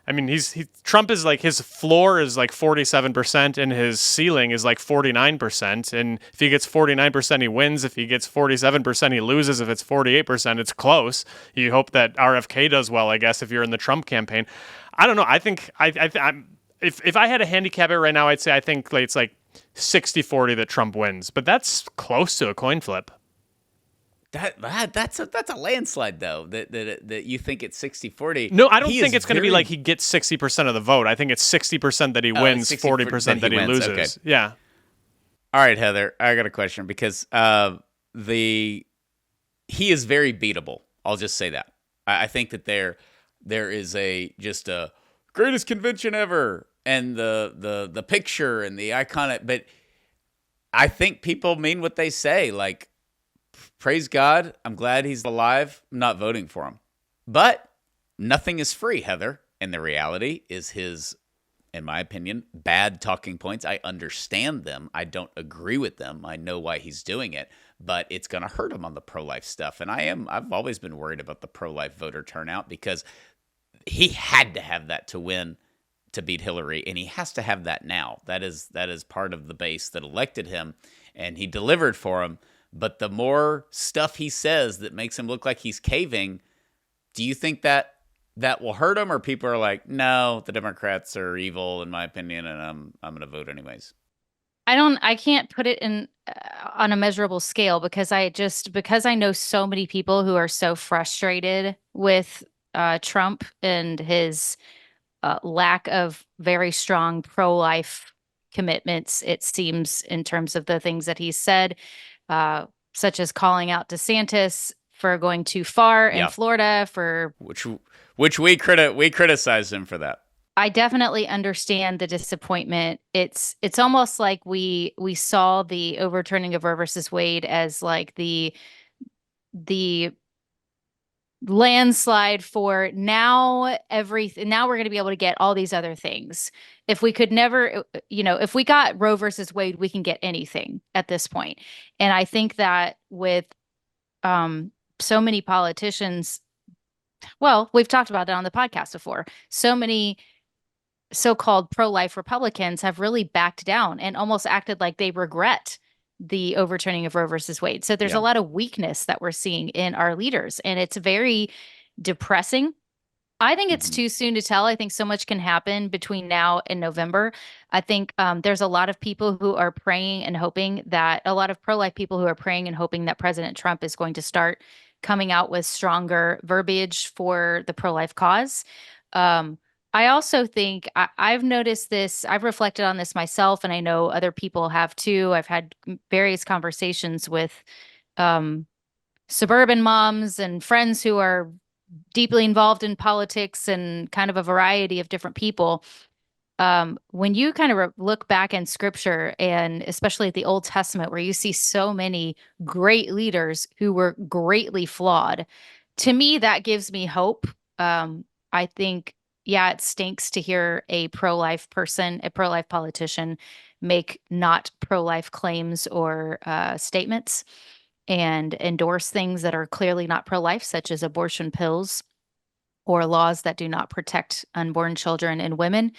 I mean, Trump is like, his floor is like 47% and his ceiling is like 49%. And if he gets 49%, he wins. If he gets 47%, he loses. If it's 48%, it's close. You hope that RFK does well, I guess, if you're in the Trump campaign. I don't know. I think if I had to handicap it right now, I'd say I think it's like 60-40 that Trump wins. But that's close to a coin flip. That's a landslide, though, that you think it's 60-40. No, I don't think it's going to be like he gets 60% of the vote. I think it's 60% that he wins, 40% that he loses. Okay. Yeah. All right, Heather, I got a question because he is very beatable. I'll just say that. I think that there is just a greatest convention ever and the picture and the iconic, but I think people mean what they say, like, praise God, I'm glad he's alive. I'm not voting for him. But nothing is free, Heather. And the reality is his, in my opinion, bad talking points. I understand them. I don't agree with them. I know why he's doing it. But it's going to hurt him on the pro-life stuff. And I've always been worried about the pro-life voter turnout because he had to have that to win, to beat Hillary, and he has to have that now. That is part of the base that elected him, and he delivered for him. But the more stuff he says that makes him look like he's caving, do you think that will hurt him, or people are like, no, the Democrats are evil in my opinion, and I'm going to vote anyways? I can't put it in on a measurable scale because I know so many people who are so frustrated with Trump and his lack of very strong pro-life commitments, it seems, in terms of the things that he said, such as calling out DeSantis for going too far in Florida, for which we criticized him for that. I definitely understand the disappointment. It's almost like we saw the overturning of Roe versus Wade as like the landslide for now everything. Now we're going to be able to get all these other things. If we could never, if we got Roe versus Wade, we can get anything at this point. And I think that with so many politicians, well, we've talked about it on the podcast before, so many so-called pro-life Republicans have really backed down and almost acted like they regret the overturning of Roe versus Wade. So there's a lot of weakness that we're seeing in our leaders, and it's very depressing. I think it's too soon to tell. I think so much can happen between now and November. I think there's a lot of people who are praying and hoping that a lot of pro-life people who are praying and hoping that President Trump is going to start coming out with stronger verbiage for the pro-life cause. I also think I've noticed this. I've reflected on this myself, and I know other people have too. I've had various conversations with suburban moms and friends who are deeply involved in politics and kind of a variety of different people. When you kind of look back in scripture, and especially at the Old Testament, where you see so many great leaders who were greatly flawed, to me, that gives me hope. I think, yeah, it stinks to hear a pro-life person, a pro-life politician, make not pro-life claims or statements and endorse things that are clearly not pro-life, such as abortion pills or laws that do not protect unborn children and women.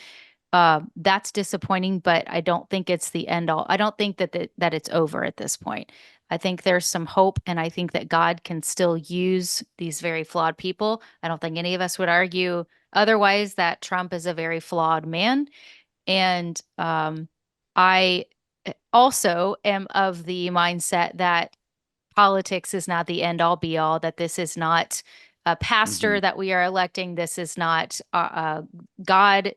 That's disappointing, but I don't think it's the end all. I don't think that it's over at this point. I think there's some hope, and I think that God can still use these very flawed people. I don't think any of us would argue otherwise that Trump is a very flawed man. And I also am of the mindset that politics is not the end all be all, that this is not a pastor that we are electing. This is not God.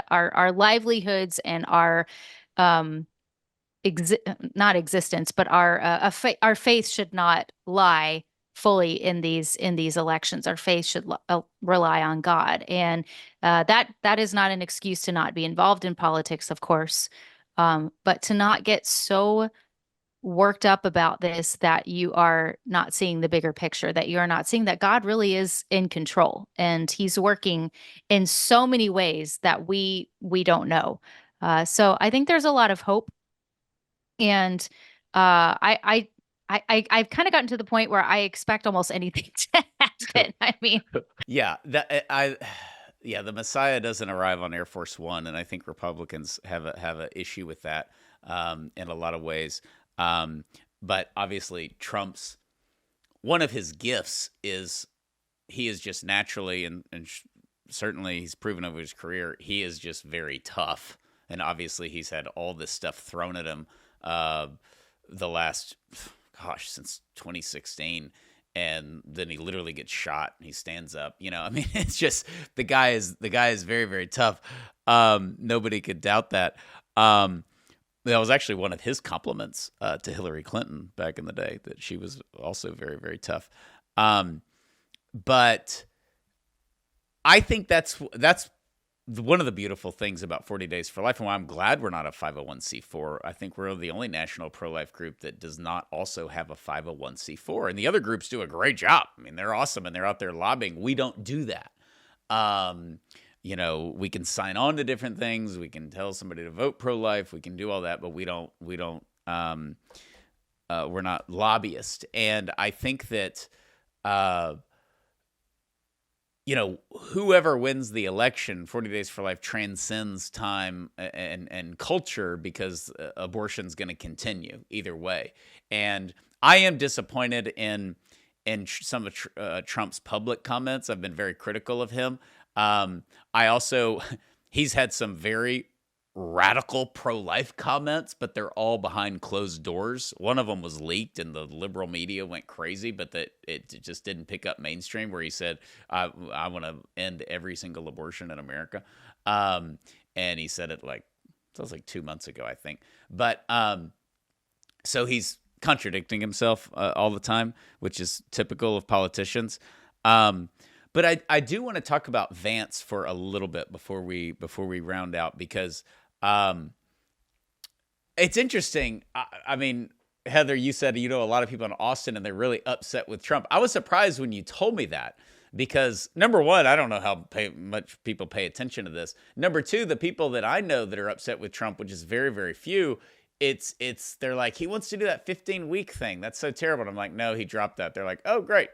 Our livelihoods and our not existence, but our faith should not lie fully in these elections. Our faith should rely on God, and that is not an excuse to not be involved in politics, of course, but to not get so worked up about this that you are not seeing the bigger picture, that you are not seeing that God really is in control, and He's working in so many ways that we don't know. So I think there's a lot of hope, and I've kind of gotten to the point where I expect almost anything to happen. I mean, the Messiah doesn't arrive on Air Force One, and I think Republicans have an issue with that in a lot of ways. But obviously, Trump's one of his gifts is he is just naturally, and certainly he's proven over his career, he is just very tough. And obviously, he's had all this stuff thrown at him the last, since 2016. And then he literally gets shot and he stands up. I mean, it's just the guy is very, very tough. Nobody could doubt that. That was actually one of his compliments to Hillary Clinton back in the day, that she was also very, very tough. But I think that's one of the beautiful things about 40 Days for Life, and why I'm glad we're not a 501c4. I think we're the only national pro-life group that does not also have a 501c4. And the other groups do a great job. I mean, they're awesome, and they're out there lobbying. We don't do that. We can sign on to different things. We can tell somebody to vote pro-life. We can do all that, but we're not lobbyists. And I think that whoever wins the election, 40 Days for Life transcends time and culture, because abortion's going to continue either way. And I am disappointed in some of Trump's public comments. I've been very critical of him. He's had some very radical pro-life comments, but they're all behind closed doors. One of them was leaked and the liberal media went crazy, but that it just didn't pick up mainstream, where he said, I want to end every single abortion in America. And he said it that was 2 months ago, I think. But so he's contradicting himself all the time, which is typical of politicians. But I do want to talk about Vance for a little bit before we round out, because it's interesting. I mean, Heather, you said a lot of people in Austin and they're really upset with Trump. I was surprised when you told me that, because number one, I don't know how much people pay attention to this. Number two, the people that I know that are upset with Trump, which is very, very few, they're like, he wants to do that 15-week thing. That's so terrible. And I'm like, no, he dropped that. They're like, oh, great.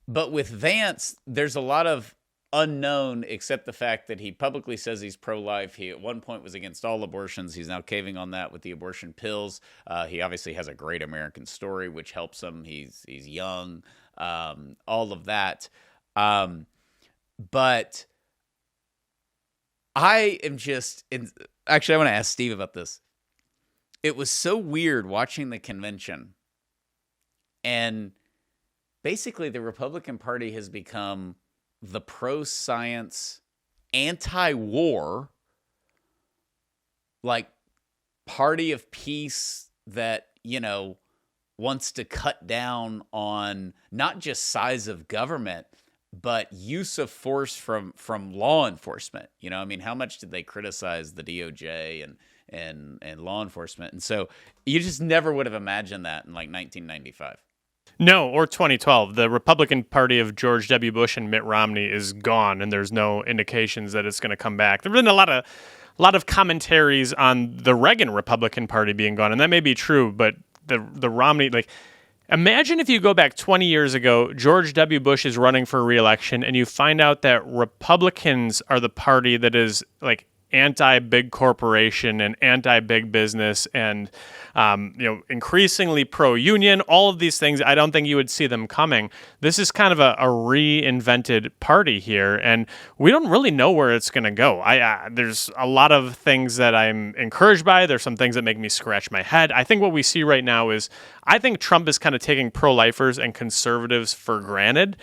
But with Vance, there's a lot of unknown, except the fact that he publicly says he's pro-life. He at one point was against all abortions. He's now caving on that with the abortion pills. He obviously has a great American story, which helps him. He's young, all of that. But I am actually, I want to ask Steve about this. It was so weird watching the convention, and basically, the Republican Party has become the pro-science, anti-war, party of peace that, wants to cut down on not just size of government, but use of force from law enforcement. How much did they criticize the DOJ and law enforcement? And so you just never would have imagined that in 1995. No, or 2012. The Republican Party of George W. Bush and Mitt Romney is gone, and there's no indications that it's going to come back. There have been a lot of commentaries on the Reagan Republican Party being gone, and that may be true, but the Romney, imagine if you go back 20 years ago, George W. Bush is running for re-election, and you find out that Republicans are the party that is anti-big corporation and anti-big business and, increasingly pro-union, all of these things. I don't think you would see them coming. This is kind of a reinvented party here, and we don't really know where it's going to go. There's a lot of things that I'm encouraged by. There's some things that make me scratch my head. I think what we see right now is, I think Trump is kind of taking pro-lifers and conservatives for granted.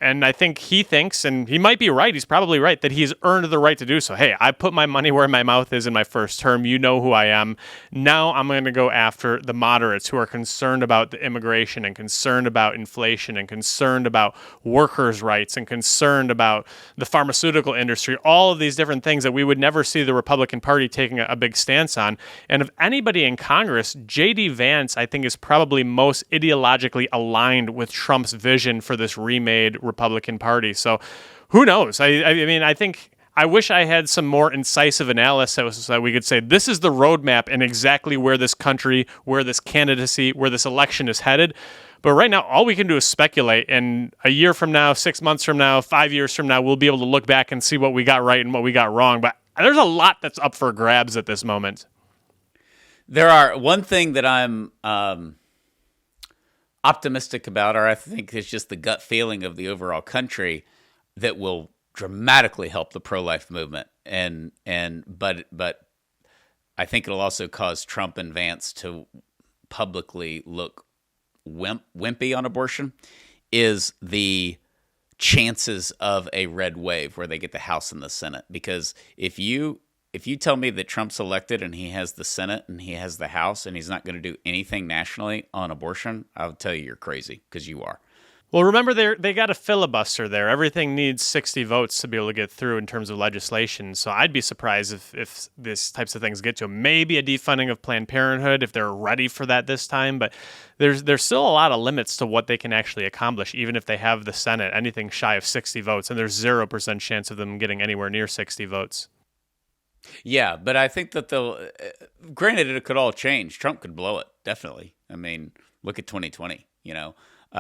And I think he thinks, and he might be right, he's probably right, that he's earned the right to do so. Hey, I put my money where my mouth is in my first term. You know who I am. Now I'm going to go after the moderates who are concerned about the immigration and concerned about inflation and concerned about workers' rights and concerned about the pharmaceutical industry, all of these different things that we would never see the Republican Party taking a big stance on. And of anybody in Congress, JD Vance, I think, is probably most ideologically aligned with Trump's vision for this remade Republican Party. So who knows? I think I wish I had some more incisive analysis so that we could say this is the roadmap and exactly where this country, where this candidacy, where this election is headed. But right now, all we can do is speculate. And a year from now, 6 months from now, 5 years from now, we'll be able to look back and see what we got right and what we got wrong. But there's a lot that's up for grabs at this moment. There are one thing that I'm optimistic about, or I think it's just the gut feeling of the overall country, that will dramatically help the pro-life movement. But I think it'll also cause Trump and Vance to publicly look wimpy on abortion, is the chances of a red wave where they get the House and the Senate. Because if you tell me that Trump's elected and he has the Senate and he has the House and he's not going to do anything nationally on abortion, I'll tell you you're crazy, because you are. Well, remember, they got a filibuster there. Everything needs 60 votes to be able to get through in terms of legislation. So I'd be surprised if these types of things get to them. Maybe a defunding of Planned Parenthood if they're ready for that this time. But there's still a lot of limits to what they can actually accomplish, even if they have the Senate, anything shy of 60 votes. And there's 0% chance of them getting anywhere near 60 votes. Yeah, but I think that granted, it could all change. Trump could blow it, definitely. I mean, look at 2020,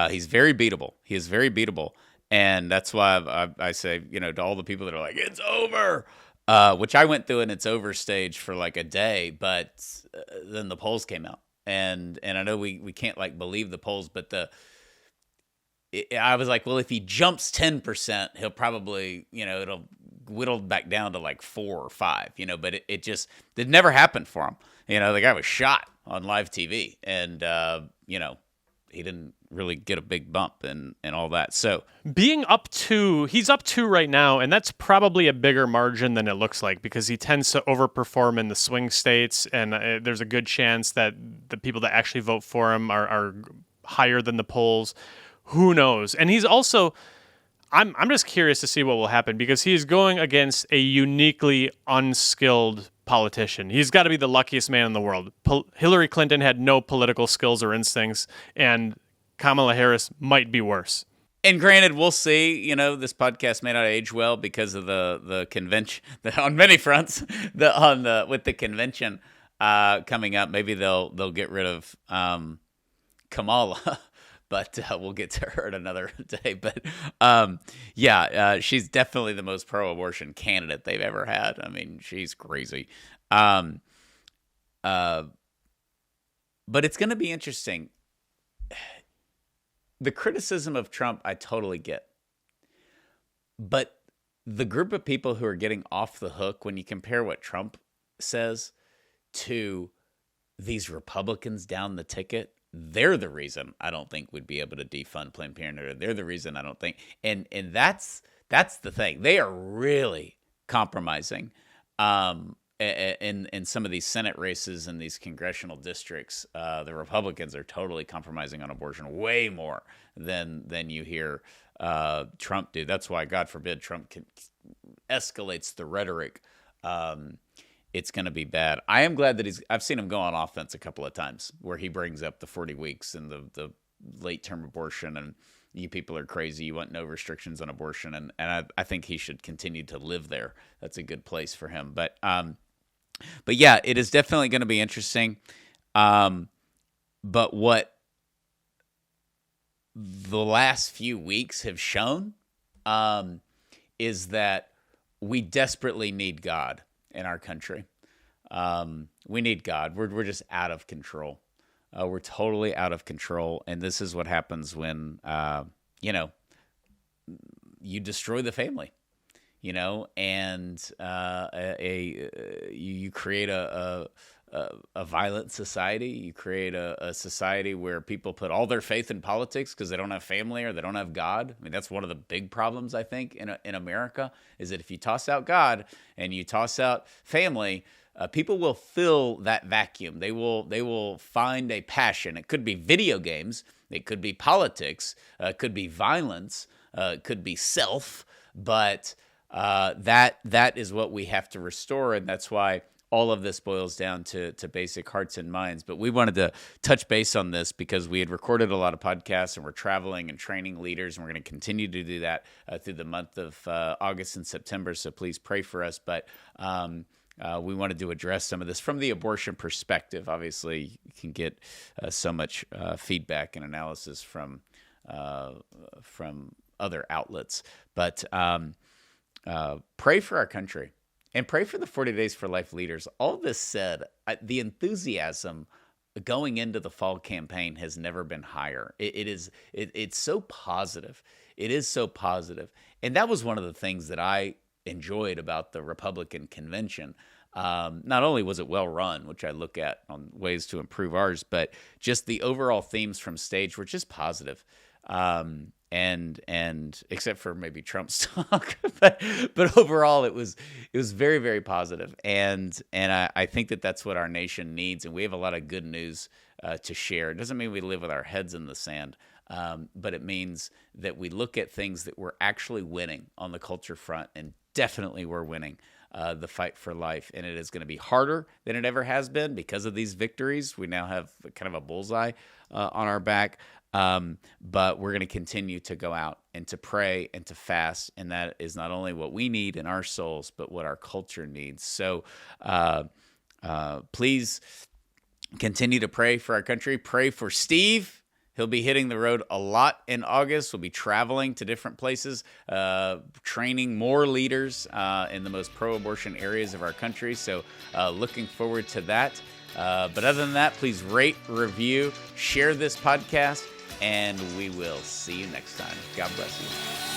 He's very beatable. He is very beatable. And that's why I say, you know, to all the people that are like, it's over, which I went through an it's over stage for like a day, but then the polls came out. And I know we can't like believe the polls, but I was like, well, if he jumps 10%, he'll probably, you know, it'll whittle back down to like 4 or 5, you know, but it never happened for him. You know, the guy was shot on live TV and, you know, he didn't really get a big bump and all that. So he's up 2 right now, and that's probably a bigger margin than it looks like because he tends to overperform in the swing states, and there's a good chance that the people that actually vote for him are higher than the polls. Who knows? And he's also, I'm just curious to see what will happen because he's going against a uniquely unskilled politician. He's got to be the luckiest man in the world. Hillary Clinton had no political skills or instincts, and Kamala Harris might be worse. And granted, we'll see. You know, this podcast may not age well because of the convention on many fronts. With the convention coming up, maybe they'll get rid of Kamala. But we'll get to her at another day. But she's definitely the most pro-abortion candidate they've ever had. I mean, she's crazy. But it's going to be interesting. The criticism of Trump, I totally get. But the group of people who are getting off the hook when you compare what Trump says to these Republicans down the ticket, they're the reason I don't think we'd be able to defund Planned Parenthood. They're the reason I don't think, and that's the thing. They are really compromising in some of these Senate races and these congressional districts. The Republicans are totally compromising on abortion way more than you hear Trump do. That's why, God forbid, Trump escalates the rhetoric. It's going to be bad. I am glad that I've seen him go on offense a couple of times where he brings up the 40 weeks and the late term abortion and you people are crazy. You want no restrictions on abortion. And I think he should continue to live there. That's a good place for him. But yeah, it is definitely going to be interesting. But what the last few weeks have shown is that we desperately need God in our country. We need God. We're just out of control. We're totally out of control. And this is what happens when, you destroy the family, and you create a violent society. You create a society where people put all their faith in politics because they don't have family or they don't have God. I mean, that's one of the big problems, I think, in America, is that if you toss out God and you toss out family, people will fill that vacuum. They will find a passion. It could be video games. It could be politics. It could be violence. It could be self. But that is what we have to restore, and that's why all of this boils down to basic hearts and minds. But we wanted to touch base on this because we had recorded a lot of podcasts and we're traveling and training leaders, and we're going to continue to do that through the month of August and September. So please pray for us. But we wanted to address some of this from the abortion perspective. Obviously, you can get so much feedback and analysis from other outlets. But pray for our country. And pray for the 40 Days for Life leaders. All this said, the enthusiasm going into the fall campaign has never been higher. It's so positive. It is so positive. And that was one of the things that I enjoyed about the Republican convention. Not only was it well run, which I look at on ways to improve ours, but just the overall themes from stage were just positive. And except for maybe Trump's talk, but overall it was very, very positive. And I think that's what our nation needs. And we have a lot of good news to share. It doesn't mean we live with our heads in the sand, but it means that we look at things that we're actually winning on the culture front, and definitely we're winning the fight for life. And it is going to be harder than it ever has been because of these victories. We now have kind of a bullseye on our back. But we're going to continue to go out and to pray and to fast. And that is not only what we need in our souls, but what our culture needs. So please continue to pray for our country. Pray for Steve He'll be hitting the road a lot in August. We'll be traveling to different places, training more leaders in the most pro-abortion areas of our country. So looking forward to that. But other than that, please rate, review, share this podcast, and we will see you next time. God bless you.